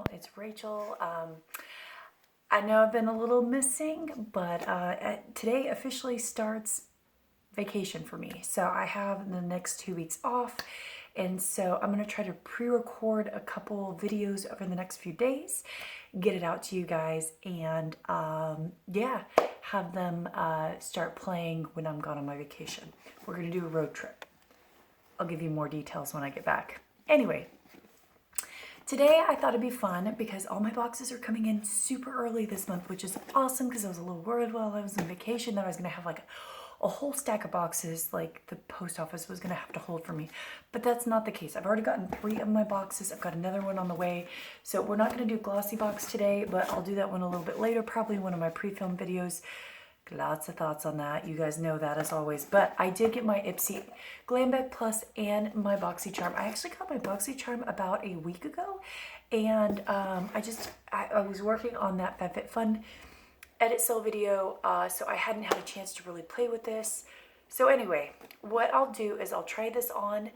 channel. It's Rachel. I know I've been a little missing, but today officially starts vacation for me. So I have the next 2 weeks off, and so I'm going to try to pre-record a couple videos over the next few days, get it out to you guys, and yeah, have them start playing when I'm gone on my vacation. We're going to do a road trip. I'll give you more details when I get back. Anyway, today I thought it'd be fun because all my boxes are coming in super early this month, which is awesome because I was a little worried while I was on vacation that I was going to have like a whole stack of boxes like the post office was going to have to hold for me. But that's not the case. I've already gotten 3 of my boxes. I've got another one on the way. So we're not going to do glossy box today, but I'll do that one a little bit later, probably one of my pre-filmed videos. Lots of thoughts on that. You guys know that as always. But I did get my Ipsy Glambag Plus and my Boxycharm. I actually got my Boxycharm about a week ago. And I was working on that FabFitFun edit sale video. So I hadn't had a chance to really play with this. So anyway, what I'll do is I'll try this on.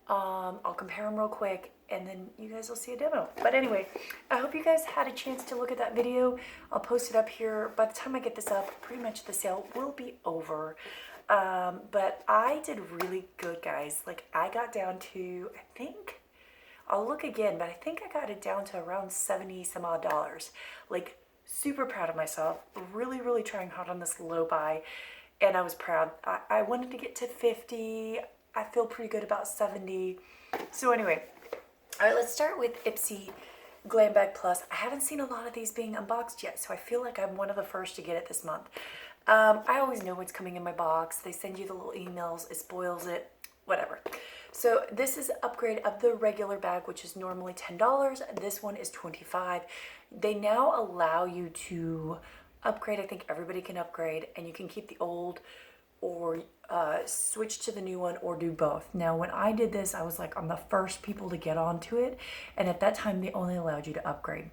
I'll compare them real quick, and then you guys will see a demo. But anyway, I hope you guys had a chance to look at that video. I'll post it up here. By the time I get this up, pretty much the sale will be over. But I did really good, guys. Like, I got down to, I think, I'll look again, but I think I got it down to around 70 some odd dollars. Like, super proud of myself. Really, really trying hard on this low buy. And I was proud. I wanted to get to 50. I feel pretty good about 70. So anyway, all right, let's start with Ipsy Glambag Plus. I haven't seen a lot of these being unboxed yet, so I feel like I'm one of the first to get it this month. I always know what's coming in my box. They send you the little emails. It spoils it, whatever. So this is an upgrade of the regular bag, which is normally $10. This one is $25. They now allow you to upgrade. I think everybody can upgrade, and you can keep the old or switch to the new one or do both. Now, when I did this, I was like on the first people to get onto it, and at that time they only allowed you to upgrade.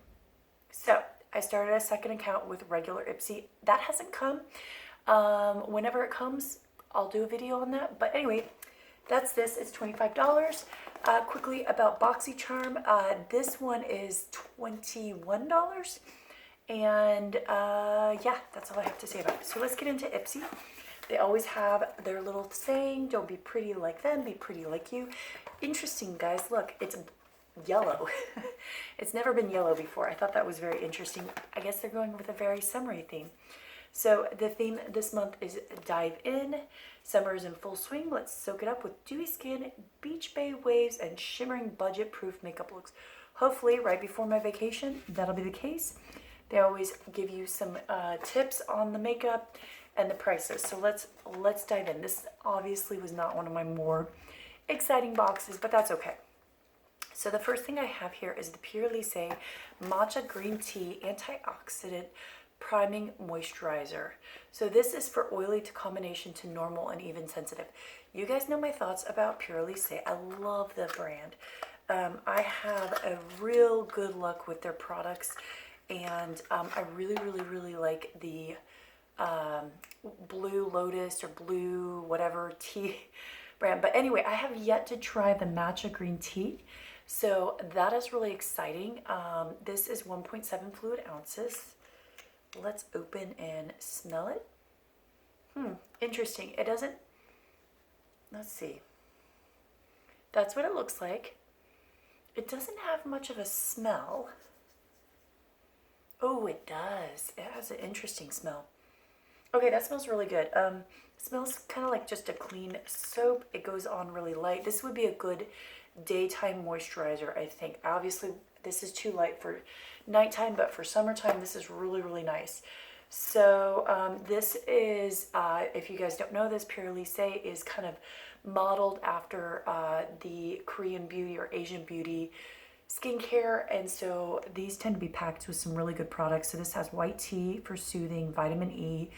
So I started a second account with regular Ipsy. That hasn't come. Whenever it comes, I'll do a video on that. But anyway, that's this. It's $25. Quickly about Boxycharm. This one is $21. And yeah, that's all I have to say about it. So let's get into Ipsy. They always have their little saying, don't be pretty like them, be pretty like you. Interesting, guys. Look, it's yellow. It's never been yellow before. I thought that was very interesting. I guess they're going with a very summery theme. So the theme this month is Dive In. Summer is in full swing. Let's soak it up with dewy skin, beach bay waves, and shimmering budget-proof makeup looks. Hopefully, right before my vacation, that'll be the case. They always give you some tips on the makeup and the prices. So let's dive in. This obviously was not one of my more exciting boxes, but that's okay. So the first thing I have here is the Pure Lycée Matcha Green Tea Antioxidant Priming Moisturizer. So this is for oily to combination to normal and even sensitive. You guys know my thoughts about Pure Lycée. I love the brand. I have a real good luck with their products, and I really, really, really like the Blue Lotus or Blue whatever tea brand. But anyway, I have yet to try the matcha green tea, so that is really exciting. This is 1.7 fluid ounces. Let's open and smell it. Interesting. It doesn't, let's see. That's what it looks like. It doesn't have much of a smell. Oh, it does. It has an interesting smell. Okay, that smells really good. It smells kind of like just a clean soap. It goes on really light. This would be a good daytime moisturizer, I think. Obviously, this is too light for nighttime, but for summertime, this is really, really nice. So this is, if you guys don't know this, Pure Lycée is kind of modeled after the Korean beauty or Asian beauty skincare, and so these tend to be packed with some really good products. So this has white tea for soothing, vitamin E,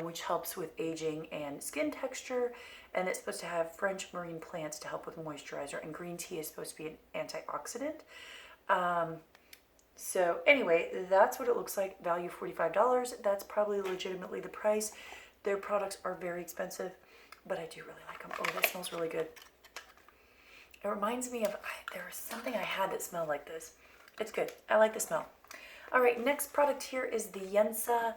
which helps with aging and skin texture, and it's supposed to have French marine plants to help with moisturizer, and green tea is supposed to be an antioxidant. So anyway, that's what it looks like. Value $45. That's probably legitimately the price. Their products are very expensive, but I do really like them. Oh, that smells really good. It reminds me of, there was something I had that smelled like this. It's good. I like the smell. All right, next product here is the Yensa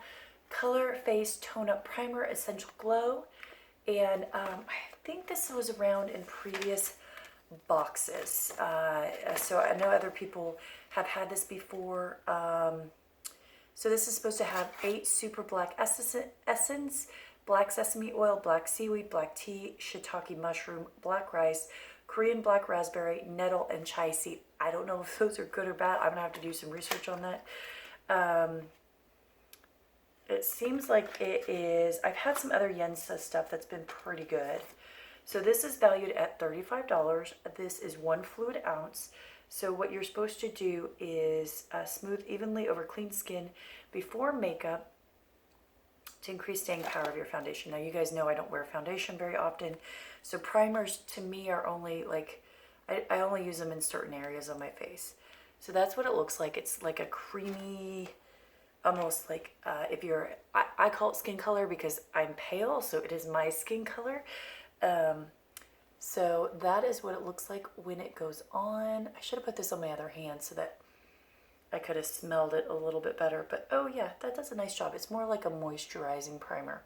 Color Face Tone Up Primer Essential Glow. And I think this was around in previous boxes. So I know other people have had this before. So this is supposed to have 8 super black essence, black sesame oil, black seaweed, black tea, shiitake mushroom, black rice, Korean black raspberry, nettle, and chai seed. I don't know if those are good or bad. I'm gonna have to do some research on that. It seems like it is. I've had some other Yensa stuff that's been pretty good. So this is valued at $35. This is 1 fluid ounce. So what you're supposed to do is smooth evenly over clean skin before makeup to increase staying power of your foundation. Now you guys know I don't wear foundation very often. So primers to me are only like, I only use them in certain areas on my face. So that's what it looks like. It's like a creamy, almost like if you're, I call it skin color because I'm pale, so it is my skin color. So that is what it looks like when it goes on. I should have put this on my other hand so that I could have smelled it a little bit better. But oh yeah, that does a nice job. It's more like a moisturizing primer.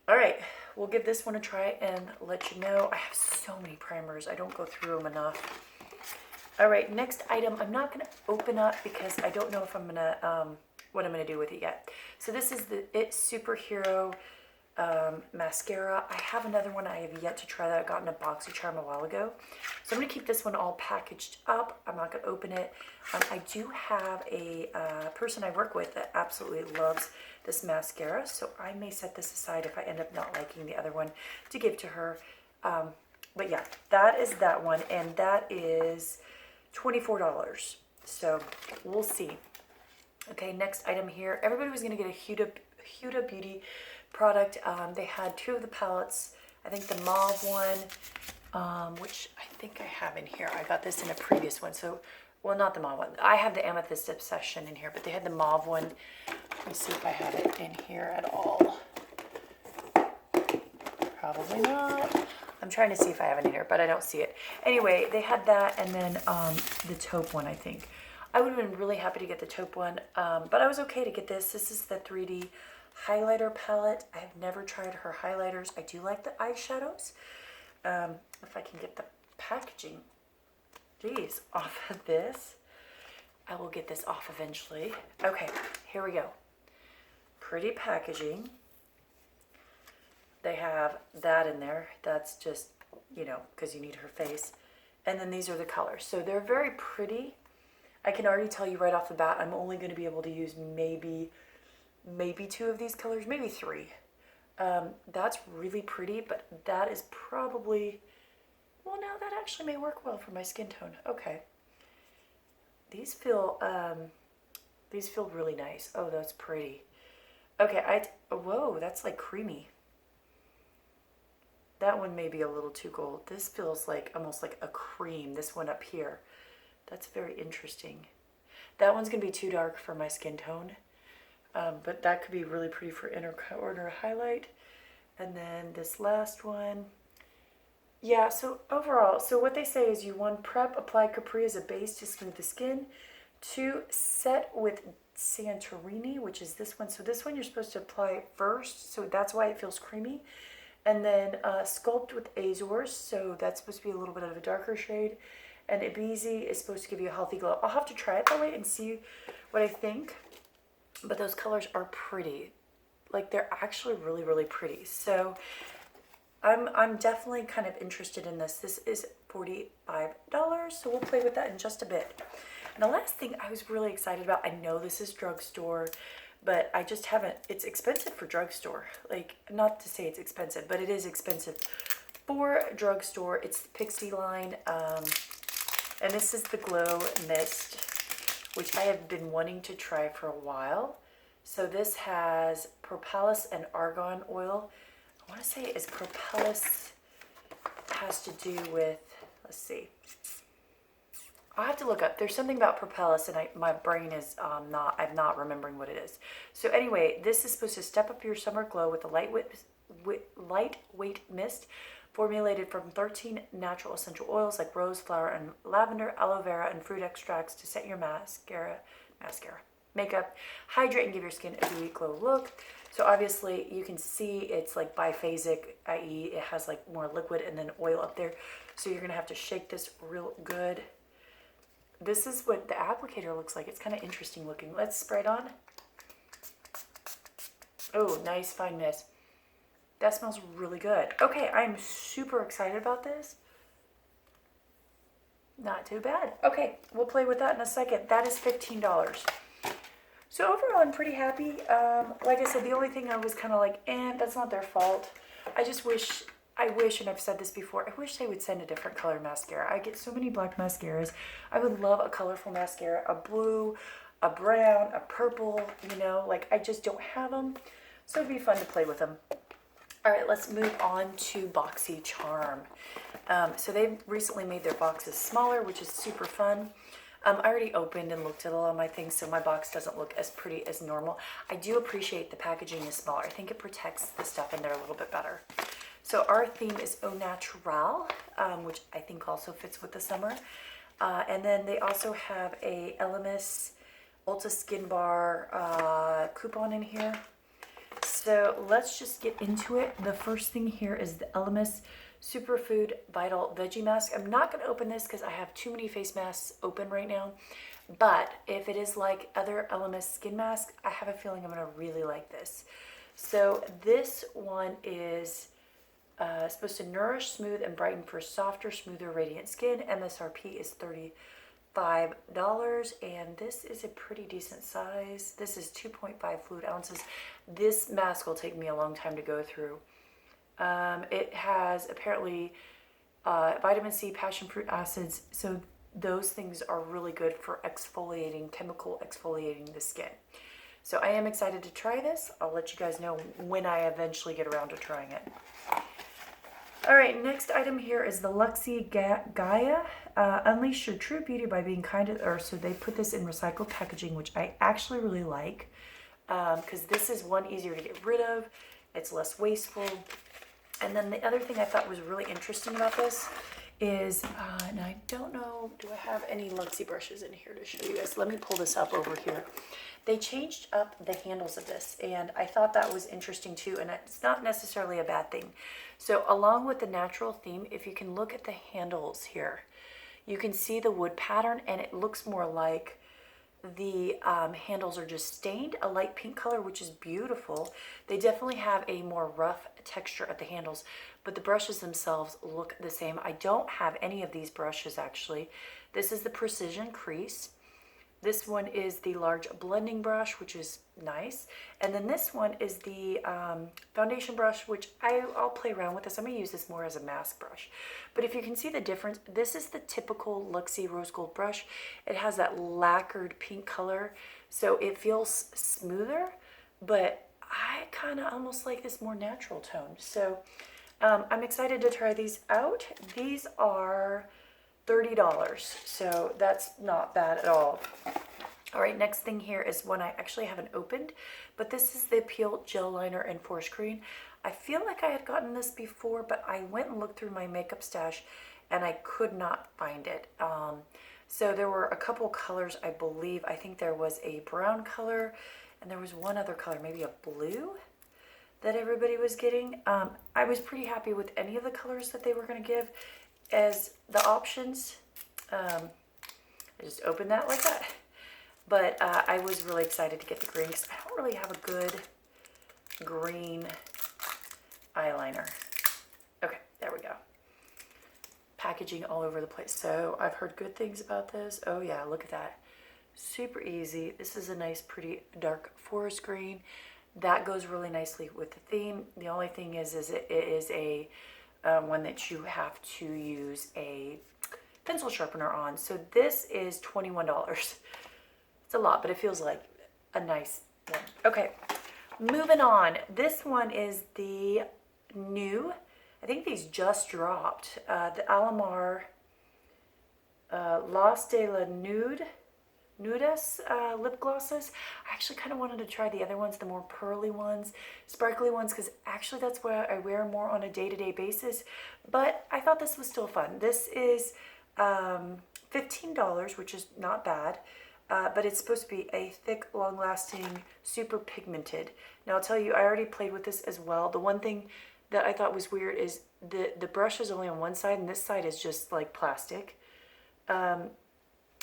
All right, we'll give this one a try and let you know. I have so many primers. I don't go through them enough. All right, next item. I'm not going to open up because I don't know if I'm going to, what I'm going to do with it yet. So this is the It Superhero mascara. I have another one I have yet to try that I got in a Boxycharm a while ago. So I'm going to keep this one all packaged up. I'm not going to open it. I do have a person I work with that absolutely loves this mascara, so I may set this aside if I end up not liking the other one to give to her. But yeah, that is that one, and that is $24. So we'll see. Okay, next item here. Everybody was going to get a Huda Beauty product. They had 2 of the palettes. I think the mauve one, which I think I have in here. I got this in a previous one. So, well, not the mauve one. I have the Amethyst Obsession in here, but they had the mauve one. Let me see if I have it in here at all. Probably not. I'm trying to see if I have it in here, but I don't see it. Anyway, they had that, and then the taupe one, I think. I would have been really happy to get the taupe one, but I was okay to get this. This is the 3D highlighter palette. I have never tried her highlighters. I do like the eyeshadows. If I can get the packaging, geez, off of this. I will get this off eventually. Okay, here we go. Pretty packaging. They have that in there. That's just, you know, because you need her face. And then these are the colors. So they're very pretty. I can already tell you right off the bat, I'm only going to be able to use maybe 2 of these colors, maybe 3. That's really pretty, but that is probably, well, now that actually may work well for my skin tone. Okay. These feel really nice. Oh, that's pretty. Okay, whoa, that's like creamy. That one may be a little too gold. This feels like almost like a cream, this one up here. That's very interesting. That one's gonna be too dark for my skin tone. But that could be really pretty for inner highlight. And then this last one. Yeah, so overall, so what they say is you 1, prep, apply Capri as a base to smooth the skin. 2, set with Santorini, which is this one. So this one you're supposed to apply first, so that's why it feels creamy. And then sculpt with Azores, so that's supposed to be a little bit of a darker shade. And Ipsy is supposed to give you a healthy glow. I'll have to try it that way and see what I think. But those colors are pretty. Like, they're actually really, really pretty. So I'm definitely kind of interested in this. This is $45, so we'll play with that in just a bit. And the last thing I was really excited about, I know this is drugstore, but I just haven't, it's expensive for drugstore. Like, not to say it's expensive, but it is expensive for drugstore. It's the Pixie line, and this is the Glow Mist, which I have been wanting to try for a while. So this has propolis and argan oil. I want to say is propolis has to do with, let's see. I'll have to look up. There's something about propolis, and my brain is I'm not remembering what it is. So anyway, this is supposed to step up your summer glow with a lightweight mist formulated from 13 natural essential oils like rose, flower, and lavender, aloe vera, and fruit extracts to set your makeup, hydrate, and give your skin a dewy glow look. So obviously you can see it's like biphasic, i.e. it has like more liquid and then oil up there. So you're gonna have to shake this real good. This is what the applicator looks like. It's kind of interesting looking. Let's spray it on. Oh, nice fine mist. That smells really good. Okay, I'm super excited about this. Not too bad. Okay, we'll play with that in a second. That is $15. So overall, I'm pretty happy. Like I said, the only thing I was kind of like, that's not their fault. I wish, and I've said this before, I wish they would send a different color mascara. I get so many black mascaras. I would love a colorful mascara, a blue, a brown, a purple, you know, like I just don't have them. So it'd be fun to play with them. All right, let's move on to Boxycharm. So they recently made their boxes smaller, which is super fun. I already opened and looked at a lot of my things, so my box doesn't look as pretty as normal. I do appreciate the packaging is smaller. I think it protects the stuff in there a little bit better. So our theme is Au Naturel, which I think also fits with the summer. And then they also have a Elemis Ulta Skin Bar coupon in here. So let's just get into it. The first thing here is the Elemis Superfood Vital Veggie Mask. I'm not going to open this because I have too many face masks open right now. But if it is like other Elemis skin masks, I have a feeling I'm going to really like this. So this one is supposed to nourish, smooth, and brighten for softer, smoother, radiant skin. MSRP is $35, and this is a pretty decent size. This is 2.5 fluid ounces. This mask will take me a long time to go through. It has apparently vitamin C, passion fruit acids, so those things are really good for exfoliating, chemical exfoliating the skin. So I am excited to try this. I'll let you guys know when I eventually get around to trying it. All right, next item here is the Luxie Gaia. Unleash your true beauty by being kind to the earth. So they put this in recycled packaging, which I actually really like, because this is one easier to get rid of. It's less wasteful. And then the other thing I thought was really interesting about this is, and I don't know, do I have any Luxie brushes in here to show you guys? Let me pull this up over here. They changed up the handles of this, and I thought that was interesting too, and it's not necessarily a bad thing. So along with the natural theme, if you can look at the handles here, you can see the wood pattern, and it looks more like the handles are just stained a light pink color, which is beautiful. They definitely have a more rough texture at the handles, but the brushes themselves look the same. I don't have any of these brushes actually. This is the Precision Crease. This one is the large blending brush, which is nice. And then this one is the foundation brush, which I'll play around with this. I'm gonna use this more as a mask brush. But if you can see the difference, this is the typical Luxie Rose Gold brush. It has that lacquered pink color, so it feels smoother, but I kind of almost like this more natural tone. So I'm excited to try these out. These are $30, so that's not bad at all. All right, next thing here is one I actually haven't opened, but this is the Peel Gel Liner in Forest Green. I feel like I had gotten this before, but I went and looked through my makeup stash and I could not find it. So there were a couple colors, I believe. I think there was a brown color and there was one other color, maybe a blue, that everybody was getting. I was pretty happy with any of the colors that they were going to give as the options. I just opened that like that. But I was really excited to get the green because I don't really have a good green eyeliner. Okay, there we go. Packaging all over the place. So I've heard good things about this. Oh yeah, look at that. Super easy. This is a nice, pretty dark forest green. That goes really nicely with the theme. The only thing is it is a one that you have to use a pencil sharpener on. So this is $21. It's a lot, but it feels like a nice one. Okay, moving on. This one is the new, I think these just dropped, the Alamar Las de la Nude Nudes lip glosses. I actually kind of wanted to try the other ones, the more pearly ones, sparkly ones, because actually that's what I wear more on a day-to-day basis. But I thought this was still fun. This is $15, which is not bad, but it's supposed to be a thick, long-lasting, super pigmented. Now I'll tell you, I already played with this as well. The one thing that I thought was weird is the brush is only on one side, and this side is just like plastic.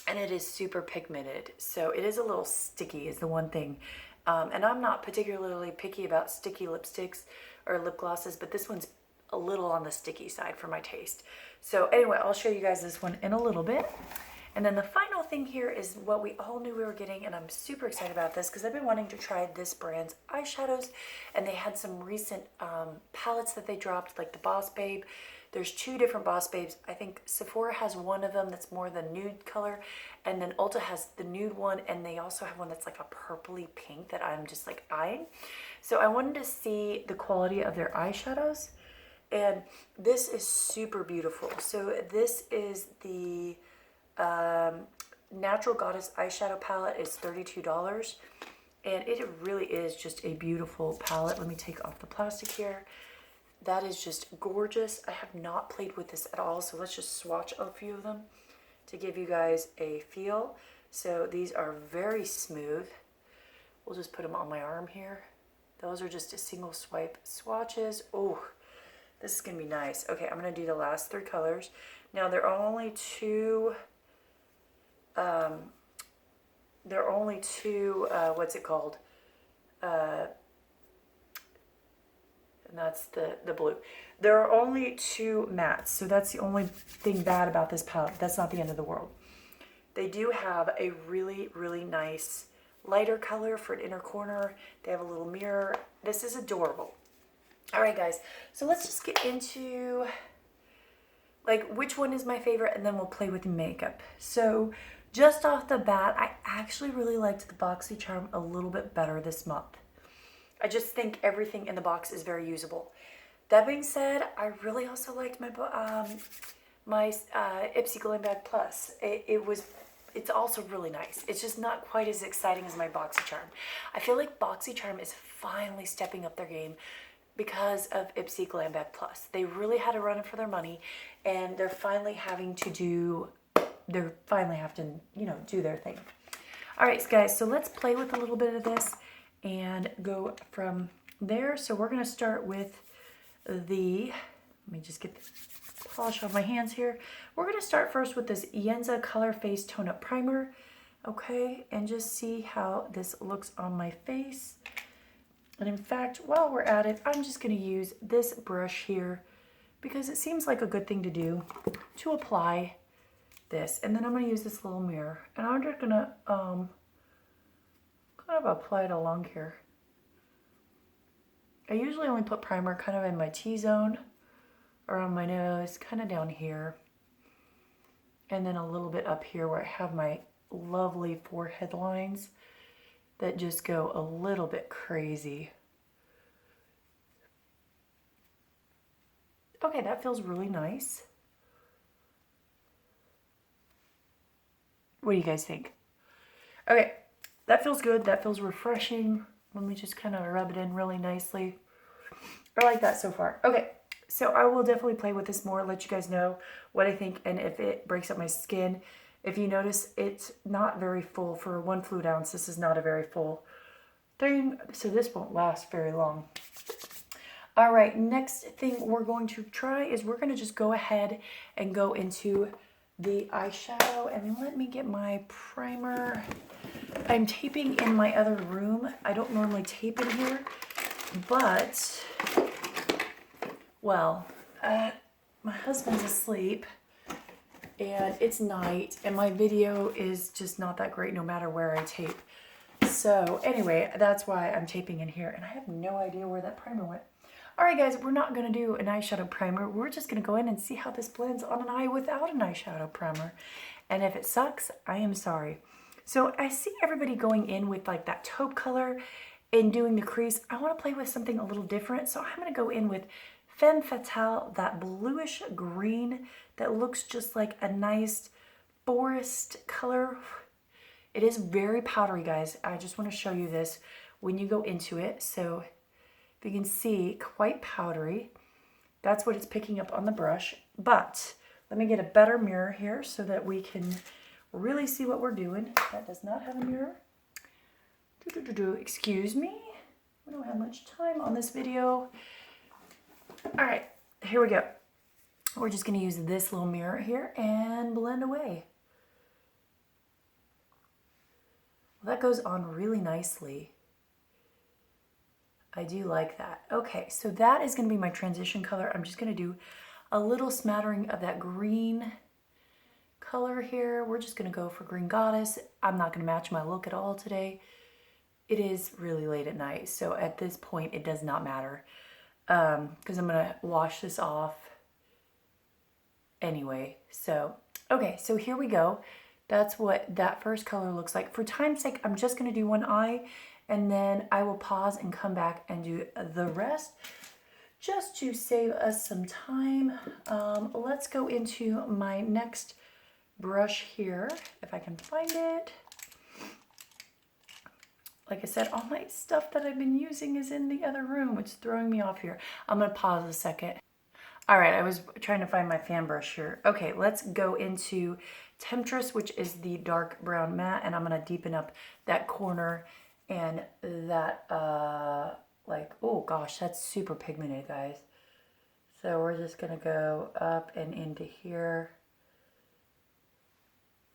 And it is super pigmented, so it is a little sticky is the one thing. And I'm not particularly picky about sticky lipsticks or lip glosses, but this one's a little on the sticky side for my taste. So anyway, I'll show you guys this one in a little bit. And then the final thing here is what we all knew we were getting, and I'm super excited about this because I've been wanting to try this brand's eyeshadows, and they had some recent palettes that they dropped, like the Boss Babe. There's 2 different Boss Babes. I think Sephora has one of them that's more the nude color, and then Ulta has the nude one, and they also have one that's like a purpley pink that I'm just like eyeing. So I wanted to see the quality of their eyeshadows, and this is super beautiful. So this is the Natural Goddess eyeshadow palette. Is $32, and it really is just a beautiful palette. Let me take off the plastic here. That is just gorgeous. I have not played with this at all, so let's just swatch a few of them to give you guys a feel. So these are very smooth. We'll just put them on my arm here. Those are just a single swipe swatches. Oh, this is gonna be nice. Okay, I'm gonna do the last 3 colors. Now there are only two, what's it called? And that's the blue. There are only 2 mattes, so that's the only thing bad about this palette. That's not the end of the world. They do have a really, really nice lighter color for an inner corner. They have a little mirror. This is adorable. All right, guys, so let's just get into like which one is my favorite, and then we'll play with the makeup. So just off the bat, I actually really liked the Boxycharm a little bit better this month. I just think everything in the box is very usable. That being said, I really also liked my Ipsy Glambag Plus. It's also really nice. It's just not quite as exciting as my Boxycharm. I feel like Boxycharm is finally stepping up their game because of Ipsy Glambag Plus. They really had to run it for their money, and they're finally having to do their thing. All right, guys, so let's play with a little bit of this and go from there. So we're gonna start with let me just get the polish on my hands here. We're gonna start first with this Yenza Color Face Tone Up Primer, okay? And just see how this looks on my face. And in fact, while we're at it, I'm just gonna use this brush here because it seems like a good thing to do to apply this. And then I'm gonna use this little mirror, and I'm just gonna kind of apply it along here. I usually only put primer kind of in my T-zone, around my nose, kind of down here, and then a little bit up here where I have my lovely forehead lines that just go a little bit crazy. Okay, that feels really nice. What do you guys think? Okay, that feels good. That feels refreshing. Let me just kind of rub it in really nicely. I like that so far. Okay, so I will definitely play with this more, let you guys know what I think and if it breaks up my skin. If you notice, it's not very full for 1 fluid ounce. This is not a very full thing, so this won't last very long. All right, next thing we're going to try is we're going to just go ahead and go into the eyeshadow. And let me get my primer. I'm taping in my other room. I don't normally tape in here, but, well, my husband's asleep and it's night and my video is just not that great no matter where I tape. So anyway, that's why I'm taping in here, and I have no idea where that primer went. All right, guys, we're not going to do an eyeshadow primer. We're just going to go in and see how this blends on an eye without an eyeshadow primer. And if it sucks, I am sorry. So I see everybody going in with like that taupe color and doing the crease. I want to play with something a little different. So I'm going to go in with Femme Fatale, that bluish green that looks just like a nice forest color. It is very powdery, guys. I just want to show you this when you go into it. So if you can see, quite powdery. That's what it's picking up on the brush. But let me get a better mirror here so that we can really see what we're doing. That does not have a mirror. Excuse me. We don't have much time on this video. All right, here we go. We're just going to use this little mirror here and blend away. Well, that goes on really nicely. I do like that. Okay, so that is going to be my transition color. I'm just going to do a little smattering of that green color here. We're just going to go for Green Goddess. I'm not going to match my look at all today. It is really late at night, so at this point it does not matter because I'm going to wash this off anyway. So, okay, so here we go. That's what that first color looks like. For time's sake, I'm just going to do one eye, and then I will pause and come back and do the rest just to save us some time. Let's go into my next brush here, if I can find it. Like I said, all my stuff that I've been using is in the other room, which is throwing me off here. I'm going to pause a second. All right, I was trying to find my fan brush here. Okay, let's go into Temptress, which is the dark brown matte, and I'm going to deepen up that corner and that, like, oh gosh, that's super pigmented, guys. So we're just going to go up and into here.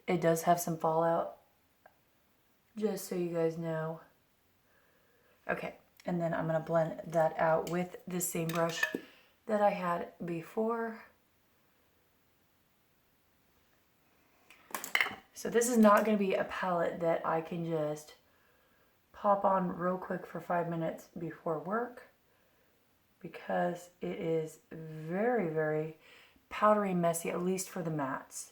It does have some fallout, just so you guys know. Okay, and then I'm going to blend that out with the same brush that I had before. So this is not going to be a palette that I can just pop on real quick for 5 minutes before work, because it is very, very powdery and messy, at least for the mattes.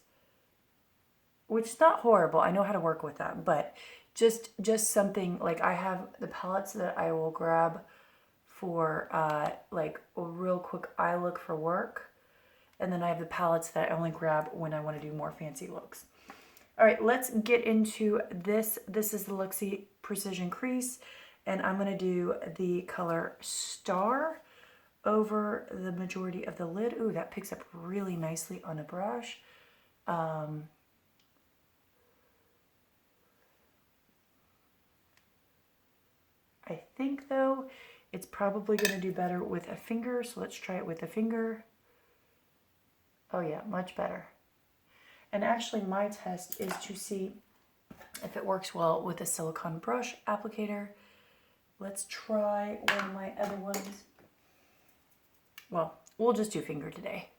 Which is not horrible. I know how to work with that, but just something like I have the palettes that I will grab for like a real quick eye look for work, and then I have the palettes that I only grab when I want to do more fancy looks. All right, let's get into this. This is the Luxie Precision Crease, and I'm going to do the color Star over the majority of the lid. Ooh, that picks up really nicely on a brush. I think, though, it's probably going to do better with a finger, so let's try it with a finger. Oh yeah, much better. And actually, my test is to see if it works well with a silicone brush applicator. Let's try one of my other ones. Well, we'll just do finger today.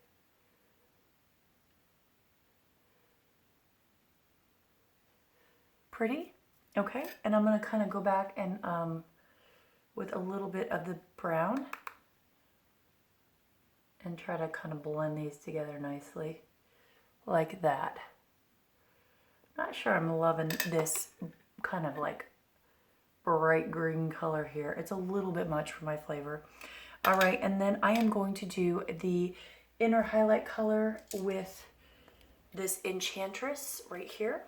Pretty? Okay, and I'm going to kind of go back and with a little bit of the brown and try to kind of blend these together nicely like that. Not sure I'm loving this kind of like bright green color here. It's a little bit much for my flavor. All right, and then I am going to do the inner highlight color with this Enchantress right here.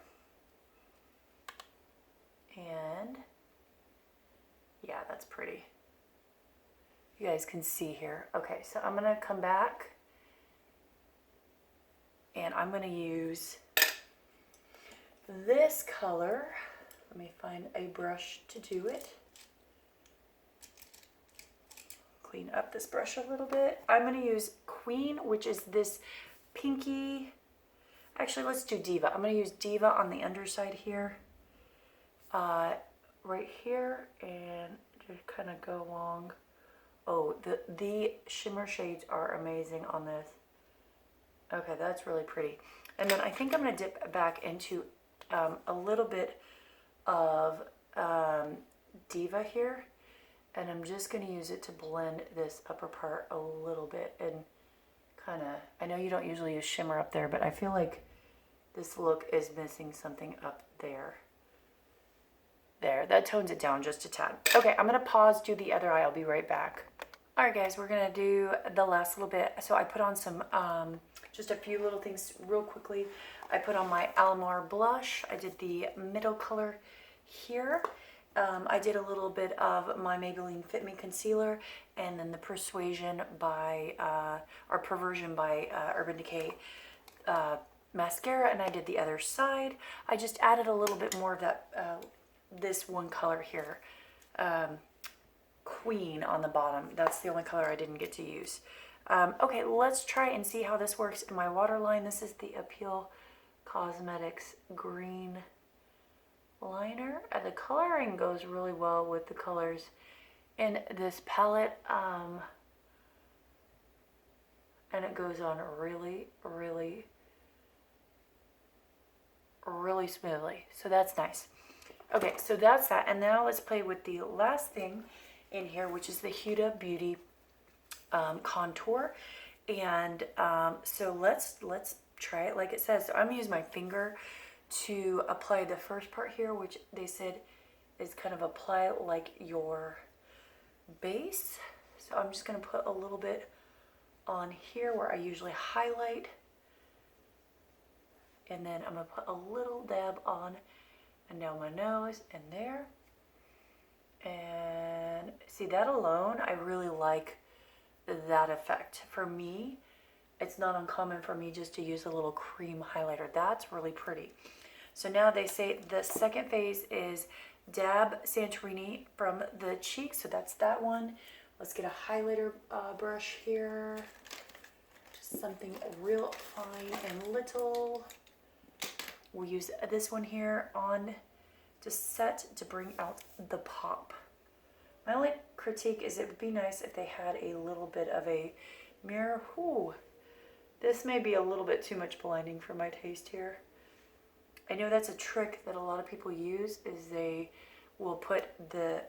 And yeah, that's pretty. You guys can see here. Okay, so I'm gonna come back and I'm gonna use this color. Let me find a brush to do it. Clean up this brush a little bit. I'm gonna use Queen, which is this pinky. Actually, let's do Diva. I'm gonna use Diva on the underside here. Right here, and just kind of go along. Oh, the shimmer shades are amazing on this. Okay, that's really pretty. And then I think I'm going to dip back into a little bit of Diva here, and I'm just going to use it to blend this upper part a little bit and kind of, I know you don't usually use shimmer up there, but I feel like this look is missing something up there. There, that tones it down just a tad. Okay, I'm gonna pause, do the other eye, I'll be right back. All right guys, we're gonna do the last little bit. So I put on some Just a few little things real quickly. I put on my Alamar blush. I did the middle color here. I did a little bit of my Maybelline Fit Me concealer, and then the Persuasion by, or Perversion by Urban Decay mascara, and I did the other side. I just added a little bit more of that, this one color here, Queen on the bottom. That's the only color I didn't get to use. Okay, let's try and see how this works in my waterline. This is the Appeal Cosmetics green liner. The coloring goes really well with the colors in this palette, and it goes on really, really, really smoothly. So that's nice. Okay, so that's that. And now let's play with the last thing in here, which is the Huda Beauty contour. And so let's try it like it says. So I'm gonna use my finger to apply the first part here, which they said is kind of apply like your base. So I'm just gonna put a little bit on here where I usually highlight, and then I'm gonna put a little dab on and down my nose and there. And see, that alone, I really like that effect. For me, it's not uncommon for me just to use a little cream highlighter. That's really pretty. So now they say the second phase is dab Santorini from the cheek. So that's that one. Let's get a highlighter brush here. Just something real fine and little. We'll use this one here on to set to bring out the pop. My only critique is it would be nice if they had a little bit of a mirror. Ooh, this may be a little bit too much blinding for my taste here. I know that's a trick that a lot of people use, is they will put the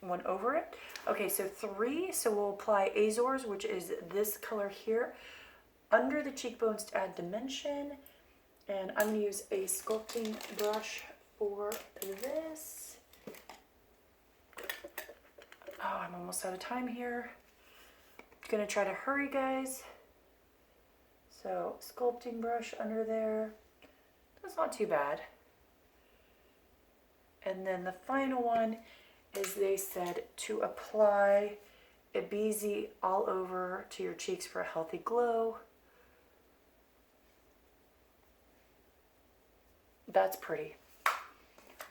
one over it. Okay, so 3, so we'll apply Azores, which is this color here, under the cheekbones to add dimension. And I'm gonna use a sculpting brush for this. Oh, I'm almost out of time here. Gonna try to hurry, guys. So sculpting brush under there. That's not too bad. And then the final one is they said to apply Ipsy all over to your cheeks for a healthy glow. That's pretty.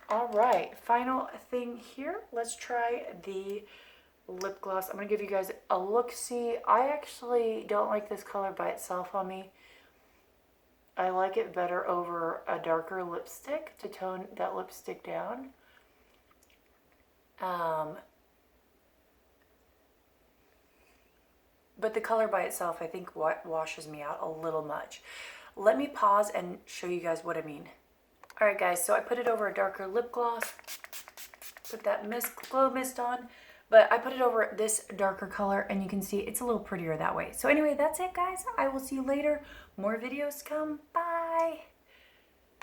All right, final thing here. Let's try the lip gloss. I'm gonna give you guys a look-see. I actually don't like this color by itself on me. I like it better over a darker lipstick to tone that lipstick down. But the color by itself, I think, washes me out a little much. Let me pause and show you guys what I mean. All right, guys, so I put it over a darker lip gloss, put that glow mist on, but I put it over this darker color, and you can see it's a little prettier that way. So anyway, that's it, guys. I will see you later. More videos come. Bye.